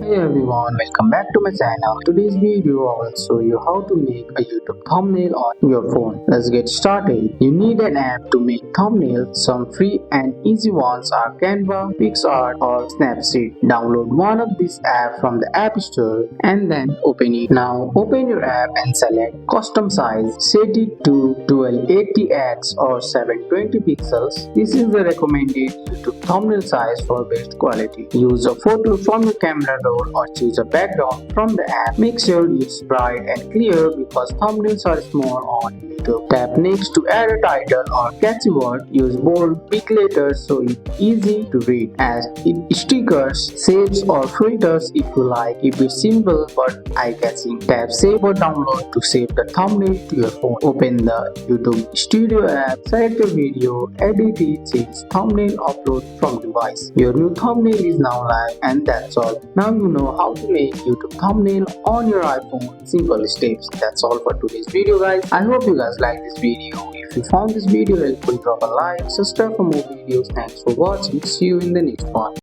Hey everyone, welcome back to my channel. Today's video I will show you how to make a YouTube thumbnail on your phone. Let's get started. You need an app to make thumbnails. Some free and easy ones are Canva, PixArt or Snapseed. Download one of these apps from the App Store and then open it. Now open your app and select custom size. Set it to 1280x or 720 pixels. This is the recommended YouTube thumbnail size for best quality. Use a photo from your camera roll or choose a background from the app. Make sure it's bright and clear because thumbnails are small on YouTube. Tap next to add a title or catchy word. Use bold, big letters so it's easy to read. Add stickers, shapes or filters if you like. Keep it simple but eye-catching. Tap save or download to save the thumbnail to your phone. Open the YouTube Studio app, select your video, edit it, change thumbnail, upload from device. Your new thumbnail is now live and that's all. Now you know how to make YouTube thumbnail on your iPhone. Simple steps. That's all for today's video guys. I hope you guys like this video. If you found this video helpful, drop a like, subscribe for more videos. Thanks for watching. See you in the next one.